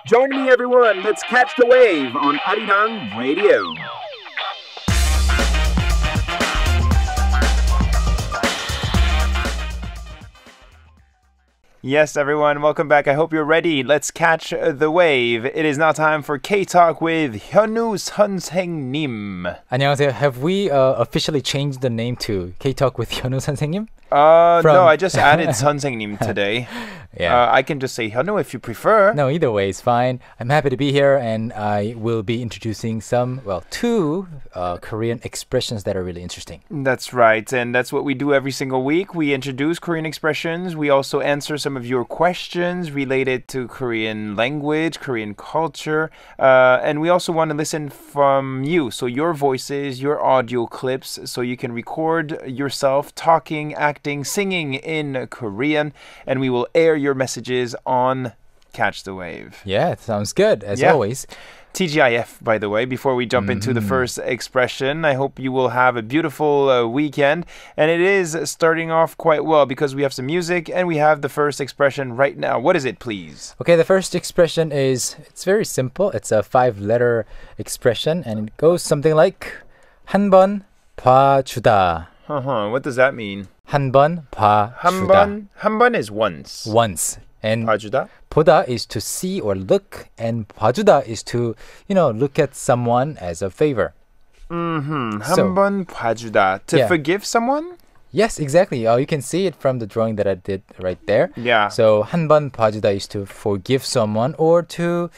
Join me, everyone. Let's catch the wave on Arirang Radio. Yes, everyone, welcome back. I hope you're ready. Let's catch the wave. It is now time for K-Talk with 현우 선생님. 안녕하세요. Have we officially changed the name to K-Talk with 현우 선생님? No, I just added 선생님 today. Yeah. I can just say 현우 if you prefer. No, either way is fine. I'm happy to be here, and I will be introducing two Korean expressions that are really interesting. That's right, and that's what we do every single week. We introduce Korean expressions. We also answer some of your questions related to Korean language, Korean culture, and we also want to listen from you. So your voices, your audio clips, so you can record yourself talking, acting, singing in Korean, and we will air your messages on Catch the Wave. Yeah, it sounds good, as always. TGIF, by the way, before we jump into the first expression. I hope you will have a beautiful weekend. And it is starting off quite well because we have some music and we have the first expression right now. What is it, please? Okay, the first expression it's very simple. It's a 5-letter expression, and it goes something like 한 번 봐주다. What does that mean? 한 번 봐주다. 한 번 is once. Once. And 봐주다? 보다 is to see or look, and 봐주다 is to, look at someone as a favor. 한 번 봐주다. To forgive someone? Yes, exactly. You can see it from the drawing that I did right there. Yeah. So 한 번 봐주다 is to forgive someone or to,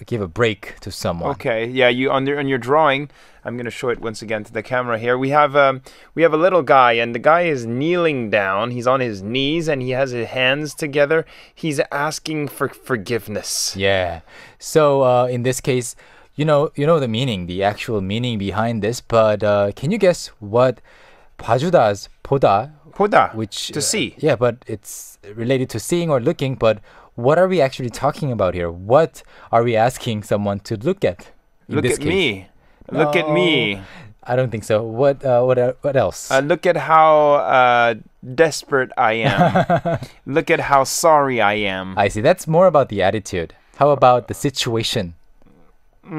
give a break to someone. Okay. Yeah. You on your drawing. I'm going to show it once again to the camera here. We have a little guy, and the guy is kneeling down. He's on his knees, and he has his hands together. He's asking for forgiveness. Yeah. So in this case, you know the meaning, the actual meaning behind this. But can you guess what 봐주다's 보다? 보다, which to see. Yeah, but it's related to seeing or looking. But what are we actually talking about here? What are we asking someone to look at? Look at me. Look at me. I don't think so. What else? Look at how desperate I am. Look at how sorry I am. I see. That's more about the attitude. How about the situation? I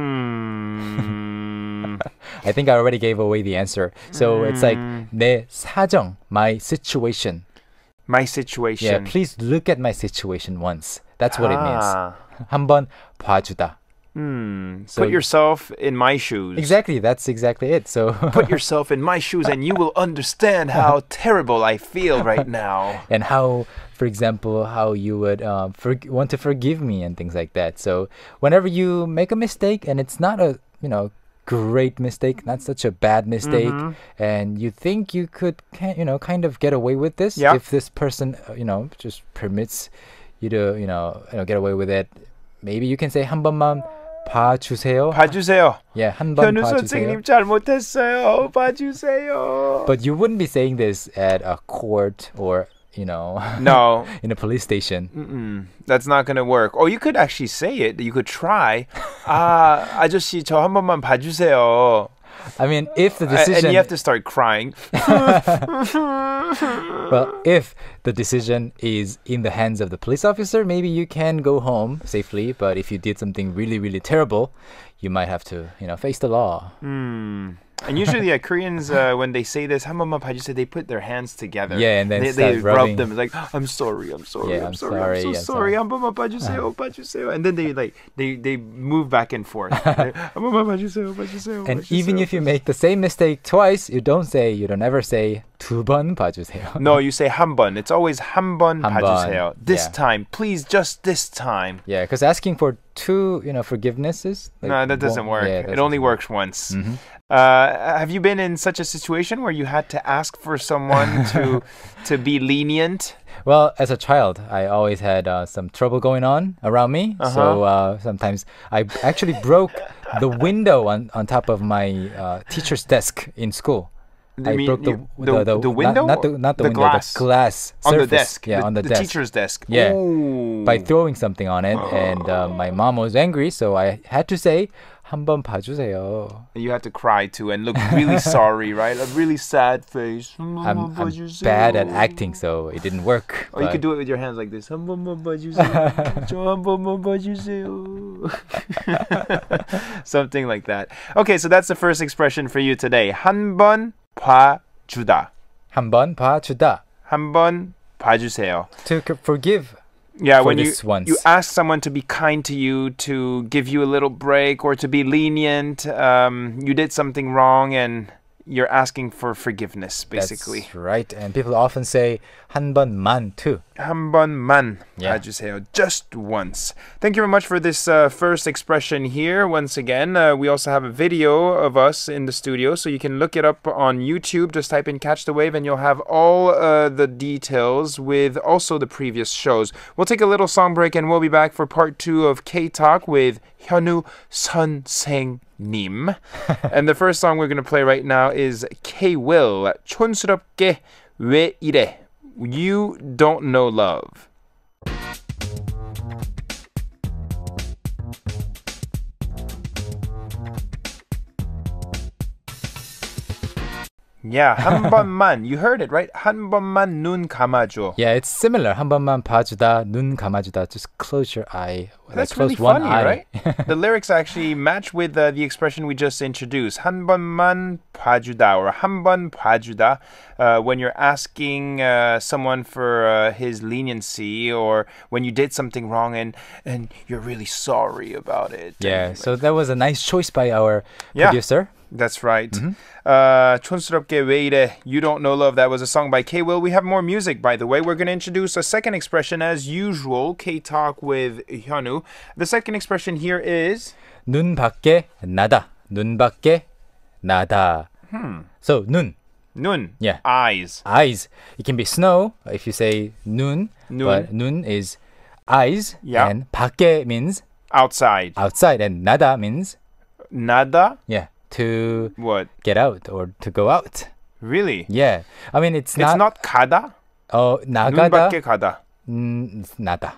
think I already gave away the answer. So it's like 내 사정, my situation. My situation. Yeah, please look at my situation once. That's what it means. 한번 봐주다. So put yourself in my shoes. Exactly, that's exactly it. So put yourself in my shoes and you will understand how terrible I feel right now. And how, for example, how you would want to forgive me and things like that. So whenever you make a mistake and it's not a, great mistake, not such a bad mistake, and you think you could, kind of get away with this if this person, just permits you to, get away with it. Maybe you can say 한 번만 봐주세요. 봐주세요. Yeah, 한 번 현우 봐주세요. 선생님 잘못했어요. 봐주세요. But you wouldn't be saying this at a court or, no, in a police station. That's not going to work. Or you could actually say it. You could try. 아저씨 저 한 번만 봐주세요. I mean, if the decision... And you have to start crying. Well, if the decision is in the hands of the police officer, maybe you can go home safely. But if you did something really, really terrible, you might have to, face the law. And usually, Koreans, when they say this, 한 번만 봐주세요, they put their hands together. Yeah, and then they rub rubbing. them like, I'm sorry. Yeah, I'm so sorry. 한 번만 봐주세요. And then they move back and forth. 한 번만 봐주세요. And even if you make the same mistake twice, you don't ever say 두 번 봐주세요. No, you say 한 번. It's always 한 번 봐주세요. This yeah. time, please, just this time. Yeah, because asking for two, forgivenesses. No, that doesn't work. Yeah, it only works once. Have you been in such a situation where you had to ask for someone to be lenient? Well, as a child, I always had some trouble going on around me. So sometimes I actually broke the window on top of my teacher's desk in school. I broke the window? Not the window, glass. the glass on surface. the desk. Yeah, on the desk. teacher's desk. Yeah. Ooh. By throwing something on it. And my mom was angry, so I had to say, 한번 봐주세요. You had to cry too and look really sorry, right? A really sad face. I'm bad at acting, so it didn't work. Or you could do it with your hands like this. 한 번만 봐주세요. 저 한 번만 봐주세요. Something like that. Okay, so that's the first expression for you today. 한 번 봐주다. 한번 봐주다. 한 번 봐주세요. To forgive. Yeah, for when this once. you ask someone to be kind to you, to give you a little break, or to be lenient, you did something wrong and you're asking for forgiveness, basically. That's right. And people often say 한 번만 too. 한 번만 Yeah. 봐주세요. Just once. Thank you very much for this first expression here. Once again, we also have a video of us in the studio, so you can look it up on YouTube. Just type in Catch the Wave and you'll have all the details with also the previous shows. We'll take a little song break and we'll be back for part 2 of K-Talk with 현우 선생님. And the first song we're going to play right now is K-Will, 촌스럽게 왜 이래? You don't know love. Yeah, 한 번만. You heard it, right? 한 번만 눈 감아줘. Yeah, it's similar. 한 번만 봐주다, 눈 감아주다. Just close your eye. That's close really one funny, eye. right? The lyrics actually match with the expression we just introduced. 한 번만 봐주다 or 한 번 봐주다. When you're asking someone for his leniency or when you did something wrong and you're really sorry about it. Yeah, And, so that was a nice choice by our Yeah. producer. That's right. 촌스럽게 왜 이래? You don't know love. That was a song by K-Will. We have more music, by the way. We're going to introduce a second expression as usual. K-Talk with Hyunwoo. The second expression here is 눈 밖에 나다. 눈 밖에 나다. So 눈. 눈. Yeah. Eyes. Eyes. It can be snow if you say 눈. 눈. But 눈 is eyes. Yeah. And 밖에 means Outside. outside. And 나다 means Nada. yeah, to What? get out or to go out. Really? Yeah. I mean, it's It's not 가다? Oh, 눈 나가다. 밖에 가다. It's 나다.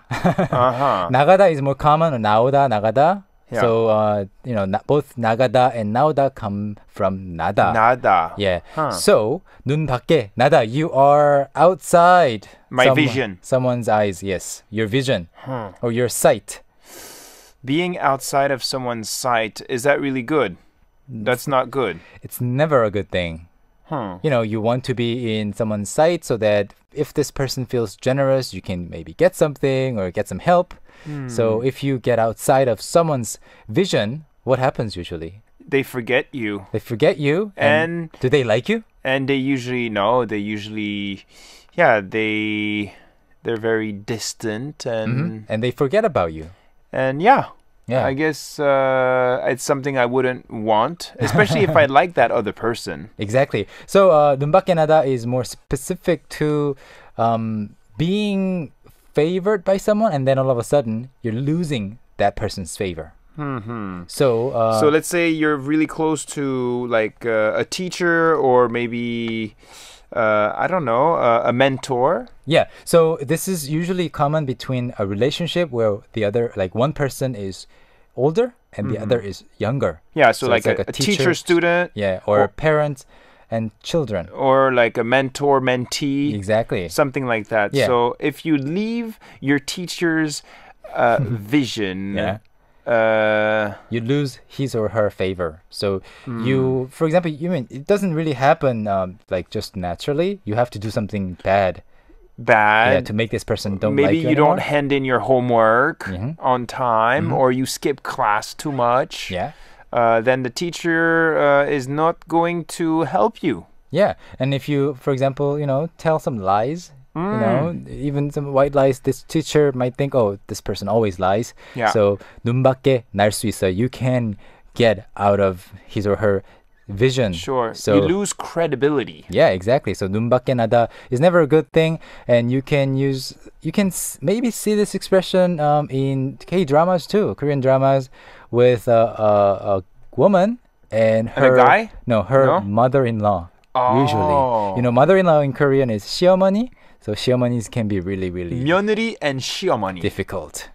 Uh-huh. 나가다 is more common. Or 나오다, 나가다. Yeah. So, both 나가다 and 나오다 come from 나다. Nada. Yeah. Huh. So, 눈 밖에 나다. You are outside. My vision. Someone's eyes. Yes. Your vision Huh. or your sight. Being outside of someone's sight, is that really good? That's not good. It's never a good thing. Huh. You want to be in someone's sight so that if this person feels generous, you can maybe get something or get some help. So if you get outside of someone's vision, what happens usually? They forget you. They forget you. And do they like you? And they usually yeah, they're very distant and And they forget about you. and yeah. Yeah. I guess it's something I wouldn't want, especially if I like that other person. Exactly. So 눈 밖에 나다 is more specific to being favored by someone, and then all of a sudden you're losing that person's favor. So So let's say you're really close to like a teacher or maybe I don't know, a mentor. yeah, so this is usually common between a relationship where the other, like one person is older and the other is younger. Yeah, so, it's like a teacher student. Yeah, or parents and children. Or like a mentor mentee. Exactly. Something like that. Yeah. So if you leave your teacher's vision, Yeah. You lose his or her favor. So you, for example, it doesn't really happen like just naturally. You have to do something bad. Yeah, to make this person don't maybe like you you anymore. don't hand in your homework on time, or you skip class too much. Yeah. Then the teacher is not going to help you. Yeah, and if you, for example, tell some lies, even some white lies, this teacher might think, oh, this person always lies. Yeah. So 눈 밖에 날 수 있어. You can get out of his or her vision. Sure. So you lose credibility. yeah, exactly. So 눈 밖에 나다 is never a good thing, and you can maybe see this expression in K-dramas too, Korean dramas, with a woman and her a guy? No, her No? mother-in-law. Oh. Usually, mother-in-law in Korean is 시어머니. So 시어머니es can be really, really 며느리 and 시어머니. difficult.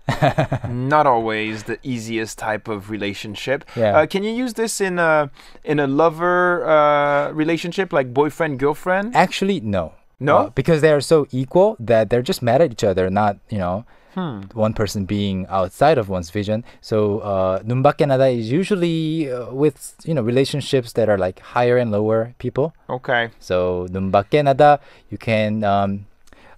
Not always the easiest type of relationship. Yeah. Can you use this in a lover relationship, like boyfriend girlfriend? Actually, no. No? Because they are so equal that they're just mad at each other, not, one person being outside of one's vision. So, 눈 밖에 나다 is usually with, relationships that are like higher and lower people. Okay. So, 눈 밖에 나다, you can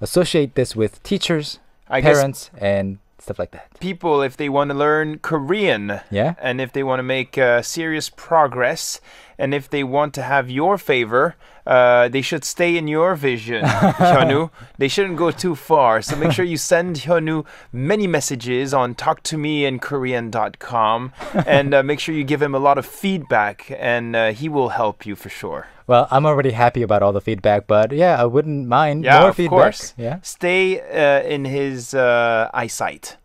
associate this with teachers, parents, and stuff like that. People, if they want to learn Korean, Yeah. and if they want to make serious progress, and if they want to have your favor, they should stay in your vision, Hyunwoo. They shouldn't go too far. So make sure you send Hyunwoo many messages on talktomeinkorean.com and make sure you give him a lot of feedback, and he will help you for sure. Well, I'm already happy about all the feedback, but yeah, I wouldn't mind Yeah, more of feedback. course. Yeah. Stay in his eyesight.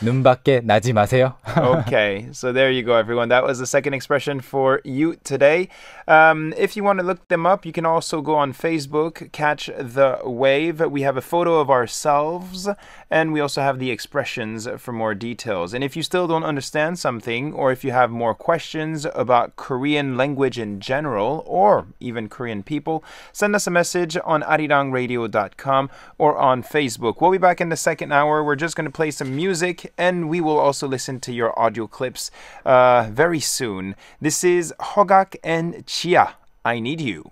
눈 밖에 나지 마세요. Okay, so there you go, everyone. That was the second expression for you today. If you want to look them up, you can also go on Facebook, Catch the Wave. We have a photo of ourselves, and we also have the expressions for more details. And if you still don't understand something, or if you have more questions about Korean language in general, or even Korean people, send us a message on arirangradio.com or on Facebook. We'll be back in the second hour. We're just going to play some music, and we will also listen to your audio clips very soon. This is Hogak and Chia, I Need You.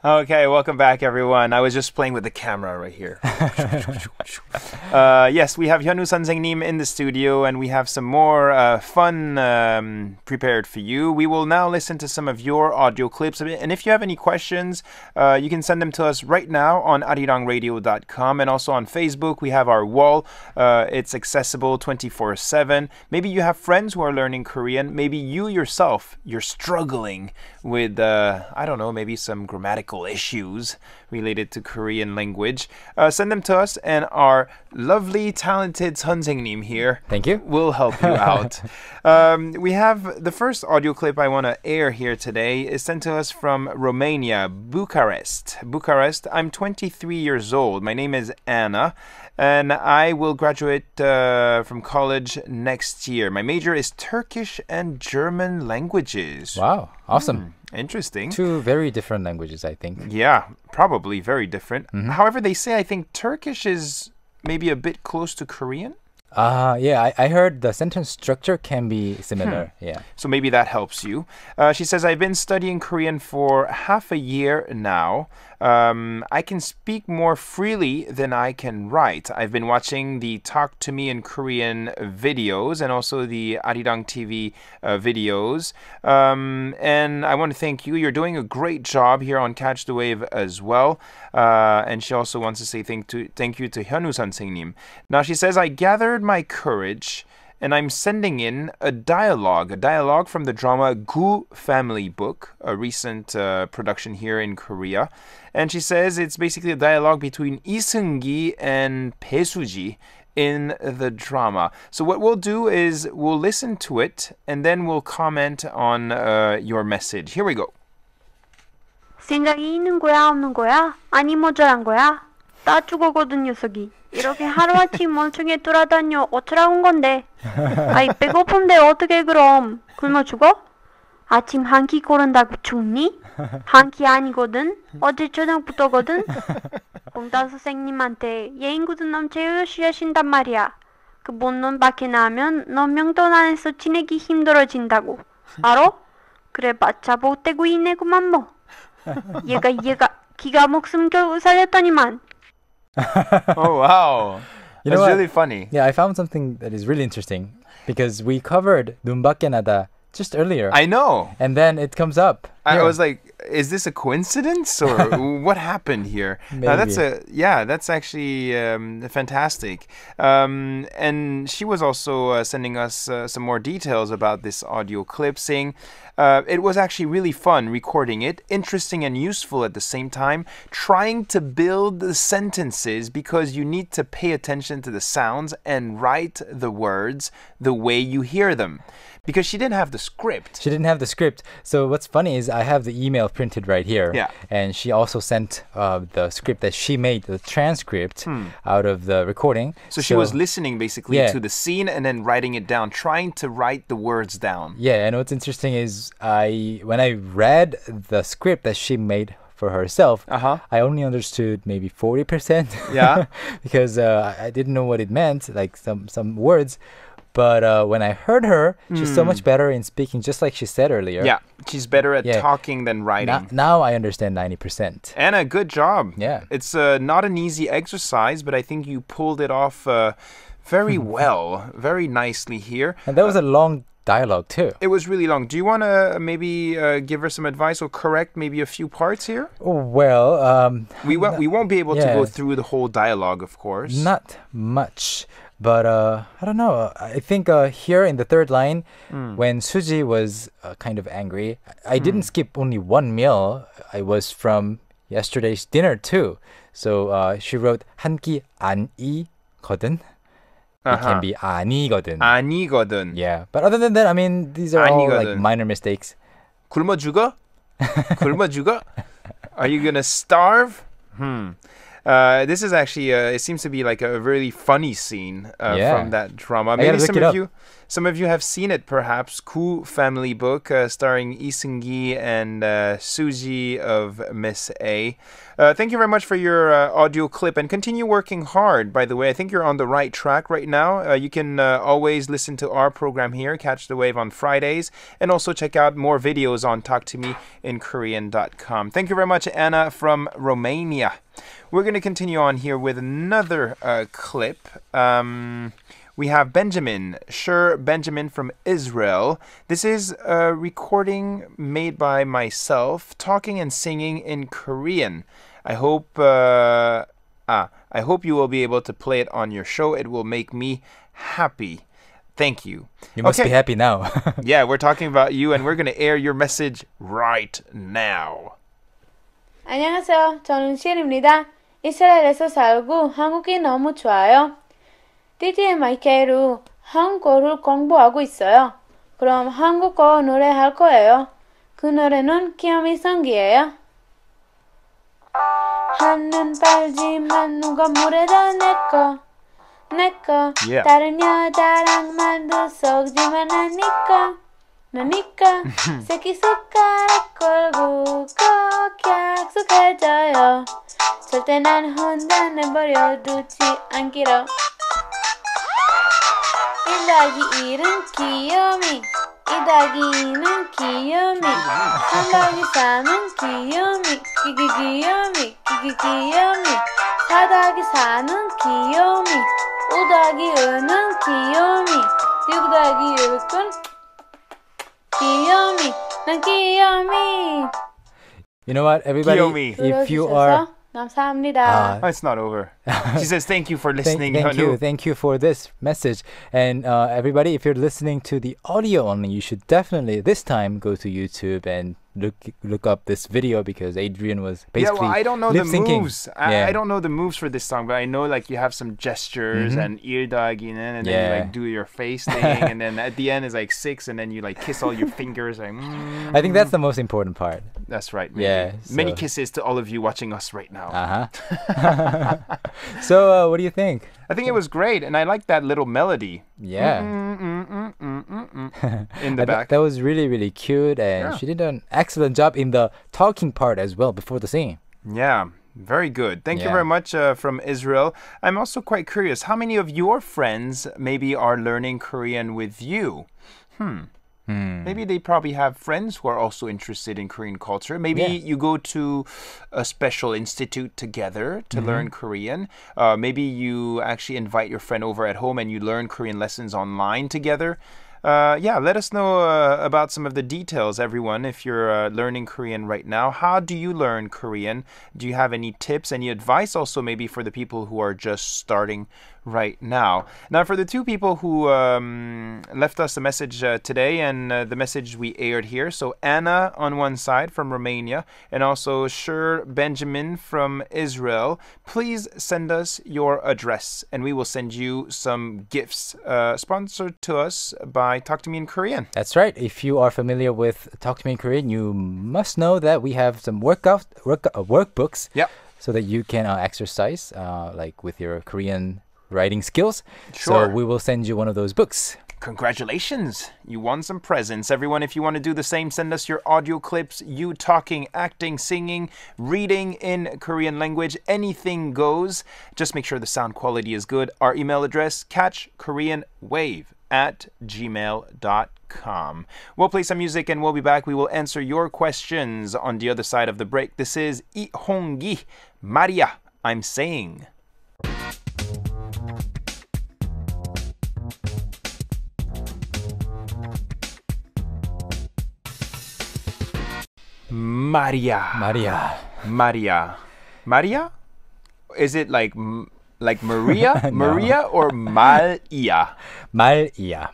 Okay, welcome back, everyone. I was just playing with the camera right here. Yes, we have Hyunwoo 선생님 in the studio, and we have some more fun prepared for you. We will now listen to some of your audio clips. And if you have any questions, you can send them to us right now on arirangradio.com, and also on Facebook. We have our wall. It's accessible 24/7. Maybe you have friends who are learning Korean. Maybe you yourself, you're struggling with, I don't know, maybe some grammatical issues related to Korean language. Send them to us, and our lovely, talented 선생님 here Thank you. will help you out. We have the first audio clip I want to air here today is sent to us from Romania, Bucharest. Bucharest, I'm 23 years old. My name is Anna, and I will graduate from college next year. My major is Turkish and German languages. Wow, awesome. Interesting. Two very different languages, I think. Yeah, probably very different. However, they say I think Turkish is maybe a bit close to Korean. Yeah, I heard the sentence structure can be similar. Yeah. So maybe that helps you. She says, I've been studying Korean for half a year now. I can speak more freely than I can write. I've been watching the Talk to Me in Korean videos and also the Arirang TV videos. And I want to thank you. You're doing a great job here on Catch the Wave as well. And she also wants to say thank you to Hyunwoo 선생님. Now she says, I gathered my courage and I'm sending in a dialogue from the drama Gu Family Book, a recent production here in Korea. And she says it's basically a dialogue between Lee Seung-gi and Bae Soo-ji in the drama. So what we'll do is we'll listen to it and then we'll comment on your message. Here we go. 생각이 있는 거야, 없는 거야? 아니 모자란 거야? 나 죽어거든 녀석이. 이렇게 하루아침 멀쩡히 돌아다녀 어쩌라고 온 건데? 아이 배고픈데 어떻게 그럼? 굶어 죽어? 아침 한 끼 고른다고 죽니? 한 끼 아니거든? 어제 저녁부터거든? 공단 선생님한테 예인 굳은 놈 제어하신단 말이야. 그 못놈 밖에 나면 너 명동 안에서 지내기 힘들어진다고. 알아? 그래 봤자 못되고 있네구만 뭐. 얘가 기가 목숨 겨우 살렸더니만. Oh, wow. You know That's what? really funny. Yeah, I found something that is really interesting because we covered 눈 밖에 나다 just earlier. I know. And then it comes up. I here. was like, is this a coincidence or what happened here? That's actually fantastic. And she was also sending us some more details about this audio clip, saying it was actually really fun recording it, interesting and useful at the same time, trying to build the sentences because you need to pay attention to the sounds and write the words the way you hear them. Because she didn't have the script. She didn't have the script. So what's funny is I have the email printed right here. Yeah. And she also sent the script that she made, the transcript out of the recording. So she was listening basically to the scene and then writing it down, trying to write the words down. Yeah, and what's interesting is when I read the script that she made for herself, I only understood maybe 40%. Yeah. Because I didn't know what it meant, like some words. But when I heard her, she's so much better in speaking, just like she said earlier. Yeah, she's better at talking than writing. Now I understand 90%. Anna, good job. Yeah. It's not an easy exercise, but I think you pulled it off very well, very nicely here. And that was a long dialogue too. It was really long. Do you want to maybe give her some advice or correct maybe a few parts here? Well, we won't be able to go through the whole dialogue, of course. Not much. But I don't know. I think here in the third line, when Suji was kind of angry, I didn't skip only one meal. I was from yesterday's dinner too. So she wrote 한 끼 아니거든. It can be 아니거든. 아니거든. Yeah. But other than that, I mean, these are all like minor mistakes. 굶어 죽어? 굶어 죽어? Are you gonna starve? This is actually, it seems to be like a really funny scene from that drama. Maybe some of you have seen it perhaps. Ku Family Book starring Lee Seung-gi and Suji of Miss A. Thank you very much for your audio clip and continue working hard, by the way. I think you're on the right track right now. You can always listen to our program here, Catch the Wave on Fridays, and also check out more videos on talktomeinkorean.com. Thank you very much, Anna from Romania. We're going to continue on here with another clip. We have Benjamin from Israel. This is a recording made by myself, talking and singing in Korean. I hope you will be able to play it on your show. It will make me happy. Thank you. You must be happy now. Yeah, we're talking about you, and we're going to air your message right now. 안녕하세요. 저는 실입니다. 이스라엘에서 살고 한국이 너무 좋아요. DDMIK로 한국어를 공부하고 있어요. 그럼 한국어 노래 할 거예요. 그 노래는 귀요미 성기예요. 하는 빨지만 누가 물에다 내꺼 Yeah. 다른 여자랑 만두 섞지만 나니까 새끼손가락 걸고 꼭 약속해줘요. 절대 난 혼자 내버려두지 않기로. 1+1은 귀요미, 2+2는 귀요미, 3+4는 귀요미, 귀요미, 4+4는 귀요미, 5+5는 귀요미, 6+6은 귀요미, 난 귀요미. You know what, everybody? 귀요미. If you are... 감사합니다. It's not over. She says thank you for listening. Thank you for this message. And everybody, if you're listening to the audio only, you should definitely this time go to YouTube and look up this video because Adrian was basically I don't know the lip-syncing. moves. I don't know the moves for this song, but I know like you have some gestures and 일닭이는, and then you like do your face thing, and then at the end is like 6, and then you like kiss all your fingers. Like, I think that's the most important part. That's right. Maybe. Yeah. Many kisses to all of you watching us right now. So what do you think? I think it was great, and I like that little melody. Yeah. In the back. That was really, really cute, and she did an excellent job in the talking part as well before the singing. Yeah, very good. Thank you very much from Israel. I'm also quite curious, how many of your friends maybe are learning Korean with you? Maybe they probably have friends who are also interested in Korean culture. Maybe you go to a special institute together to learn Korean. Maybe you actually invite your friend over at home and you learn Korean lessons online together. Yeah, let us know about some of the details, everyone, if you're learning Korean right now. How do you learn Korean? Do you have any tips, any advice also maybe for the people who are just starting right now? Now, for the two people who left us a message today and the message we aired here, so Anna on one side from Romania and also Shur Benjamin from Israel, please send us your address and we will send you some gifts sponsored to us by Talk to Me in Korean. That's right. If you are familiar with Talk to Me in Korean, you must know that we have some workbooks Yep. so that you can exercise like with your Korean writing skills. Sure. So we will send you one of those books. Congratulations! You won some presents. Everyone, if you want to do the same, send us your audio clips, you talking, acting, singing, reading in Korean language. Anything goes. Just make sure the sound quality is good. Our email address, catchkoreanwave@gmail.com. We'll play some music and we'll be back. We will answer your questions on the other side of the break. This is Lee Hong-gi, Maria, I'm saying. Maria. Maria? Is it like Maria? No. Maria or Malia? Malia.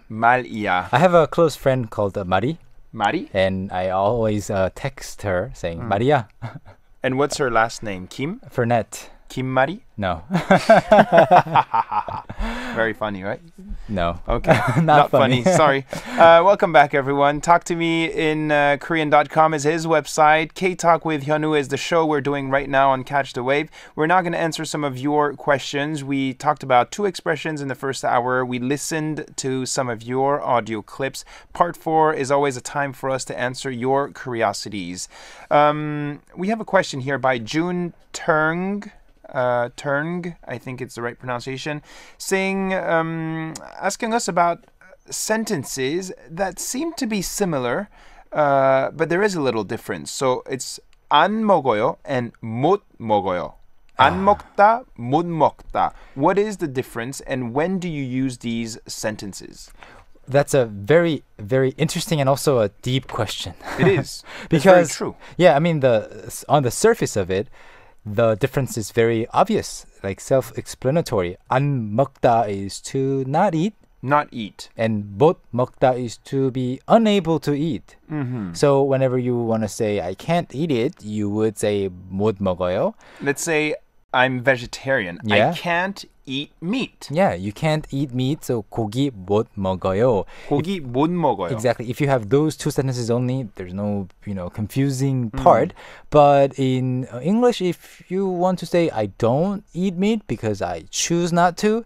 I have a close friend called Mari, Mari? and I always text her saying Maria. And what's her last name? Kim? Fernet. Kim Mari? No. Very funny, right? No. Okay. Not funny. funny. Sorry. Welcome back, everyone. Talk to Me in Korean.com is his website. K-Talk with Hyunwoo is the show we're doing right now on Catch the Wave. We're now going to answer some of your questions. We talked about 2 expressions in the first hour. We listened to some of your audio clips. Part 4 is always a time for us to answer your curiosities. We have a question here by June Turng. Turng, I think it's the right pronunciation, saying, asking us about sentences that seem to be similar, but there is a little difference. So it's 안 먹어요 and 못 먹어요. 안 먹다, 못 먹다. What is the difference and when do you use these sentences? That's a very, very interesting and also a deep question. It is. Because, it's very true. Yeah, I mean, on the surface of it, the difference is very obvious, like self-explanatory. 안 먹다 is to not eat. Not eat. And 못 먹다 is to be unable to eat. Mm-hmm. So whenever you want to say, I can't eat it, you would say 못 먹어요. Let's say I'm vegetarian. Yeah. I can't eat meat. Yeah, you can't eat meat, so 고기 못 먹어요. 고기 못 먹어요. Exactly. If you have those 2 sentences only, there's no, confusing part. But in English, if you want to say, I don't eat meat because I choose not to,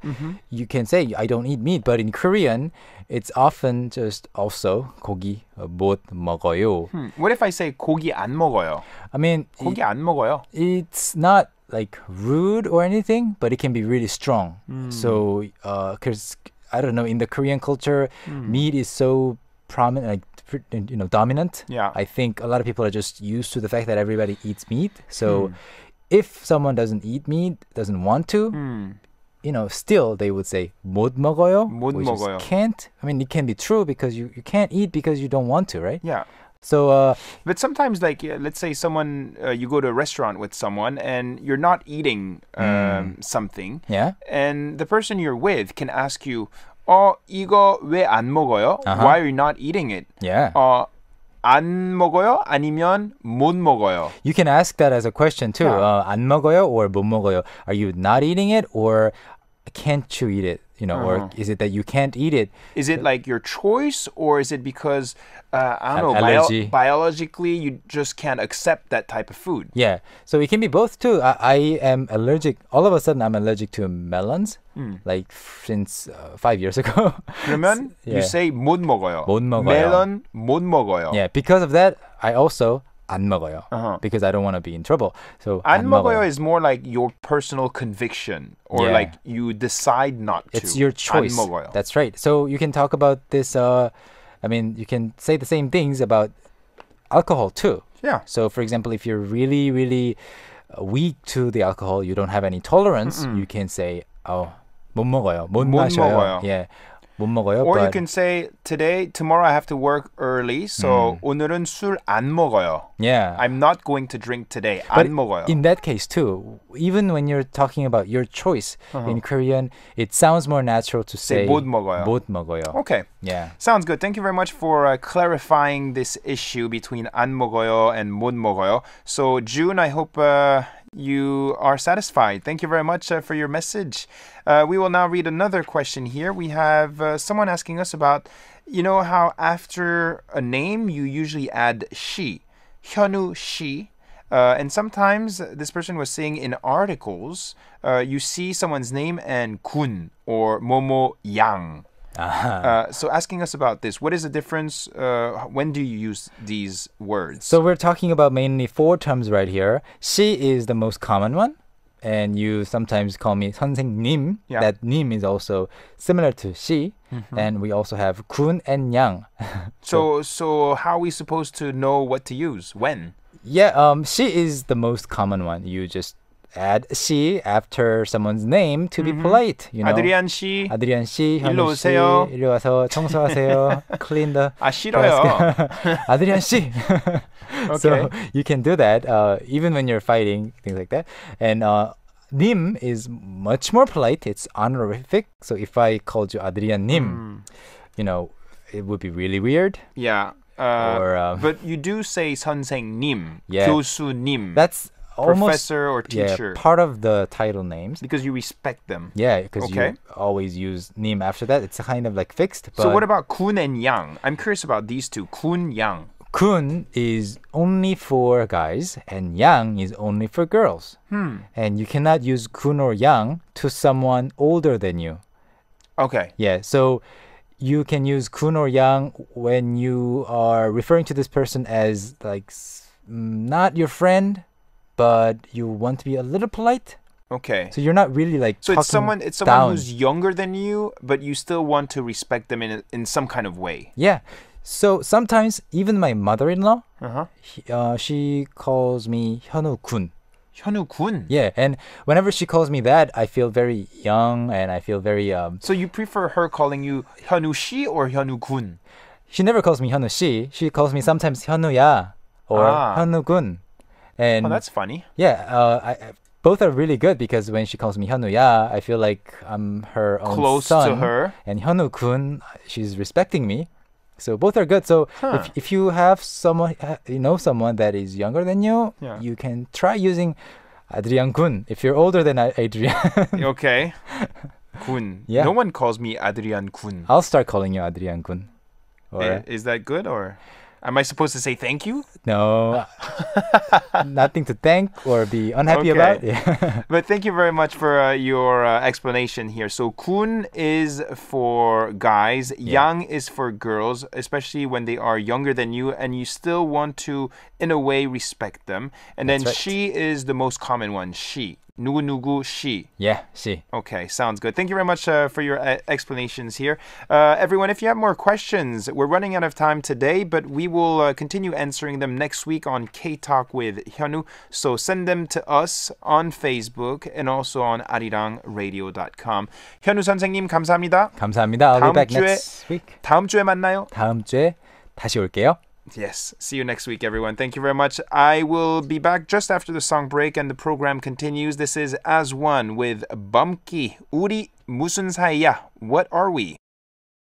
you can say, I don't eat meat. But in Korean, it's often just also 고기 못 먹어요. What if I say 고기 안 먹어요? I mean, 고기 안 먹어요. it's not like rude or anything, but it can be really strong. So, because I don't know, in the Korean culture, meat is so prominent, like dominant. Yeah. I think a lot of people are just used to the fact that everybody eats meat. So, if someone doesn't eat meat, doesn't want to, still they would say 못 먹어요, 못 which 먹어요. is can't. I mean, it can be true because you can't eat because you don't want to, right? Yeah. So, but sometimes, like, let's say someone, you go to a restaurant with someone and you're not eating something. yeah. And the person you're with can ask you, 이거 왜 안 먹어요? Why are you not eating it? Yeah. 안 먹어요? 아니면 못 먹어요? You can ask that as a question too. Yeah. 안 먹어요 or 못 먹어요? Are you not eating it or can't you eat it? Or is it that you can't eat it? Is it like your choice or is it because, I don't know, allergy. biologically you just can't accept that type of food? Yeah. So it can be both too. I am allergic. All of a sudden, I'm allergic to melons. Like since 5 years ago. 그러면 Yeah. you say 못 먹어요. 못 먹어요. Melon 못 먹어요. Yeah. Because of that, I also 안 먹어요. Uh-huh. Because I don't want to be in trouble. So 안 안 먹어요 먹어요. is more like your personal conviction or Yeah. like you decide not to. It's your choice. 안 먹어요. That's right. So you can talk about this. You can say the same things about alcohol too. Yeah. So, for example, if you're really, really weak to the alcohol, you don't have any tolerance, you can say, 못 먹어요. 못 못 마셔요. 먹어요. Yeah. 못 먹어요. Or you but can say tomorrow I have to work early, so 오늘은 술 안 먹어요. yeah. I'm not going to drink today. But 안 먹어요. in that case too, even when you're talking about your choice in Korean, it sounds more natural to say 못 먹어요. 못 먹어요. Okay. Yeah. Sounds good. Thank you very much for clarifying this issue between 안 먹어요 and 못 먹어요. So June, I hope you are satisfied. Thank you very much for your message. We will now read another question here. We have someone asking us about, you know how after a name you usually add she, 현우 she. And sometimes this person was saying in articles, you see someone's name and 군 or 모모 양. So asking us about this, what is the difference? When do you use these words? So we're talking about mainly 4 terms right here. She is the most common one. And you sometimes call me 선생님. Yeah. That 님 is also similar to she. And we also have 군 and 양. So how are we supposed to know what to use? When? Yeah, she is the most common one. You just add she after someone's name to be polite. You know? 아드리안 씨. 아드리안 씨, 일로 현우 씨, 오세요. 일로 와서 청소하세요. Clean the. 아 싫어요. 아드리안 씨. So you can do that even when you're fighting, things like that. And 님 is much more polite. It's honorific. So if I called you Adrian 님, you know, it would be really weird. Yeah. Or, but you do say 선생님, Yeah. 교수님, That's almost professor or teacher, part of the title names. because you respect them. Yeah, because Okay. you always use 님 after that. It's kind of like fixed. But So what about 군 and 양? I'm curious about these two. 군, 양. 군 is only for guys and yang is only for girls. And you cannot use 군 or yang to someone older than you. Okay. Yeah, so you can use 군 or yang when you are referring to this person as like not your friend, but you want to be a little polite. Okay. So you're not really like So talking it's someone down. who's younger than you, but you still want to respect them in some kind of way. Yeah. So sometimes even my mother-in-law, Uh-huh. she calls me 현우 군. 현우 군. Yeah, and whenever she calls me that, I feel very young and I feel very So you prefer her calling you 현우 씨 or 현우 군? She never calls me 현우 씨. She calls me sometimes 현우야 or 현우 군. And Oh, that's funny. yeah, both are really good because when she calls me 현우야, I feel like I'm her own Close son. to her. And 현우 군, she's respecting me. So both are good. So if you have someone, you know someone that is younger than you, Yeah. you can try using Adrian 군 if you're older than Adrian. Okay. 군. Yeah. No one calls me Adrian 군. I'll start calling you Adrian 군. Or, Is that good or am I supposed to say thank you? no, nothing to thank or be unhappy Okay. about. Yeah. But thank you very much for your explanation here. So 군 is for guys, yang is for girls, especially when they are younger than you and you still want to, in a way, respect them. And then That's right. she is the most common one, she. 누구 she. Yeah, she. Okay, sounds good. Thank you very much for your explanations here. Everyone, if you have more questions, we're running out of time today, but we will continue answering them next week on K-Talk with Hyunwoo. So send them to us on Facebook and also on arirangradio.com. 현우 선생님, 감사합니다. 감사합니다. I'll be 다음 back 주에- next week. 다음 주에 만나요. 다음 주에 다시 올게요. Yes. See you next week, everyone. Thank you very much. I will be back just after the song break and the program continues. This is As One with Bumki. 우리 무슨 사이야? What are we?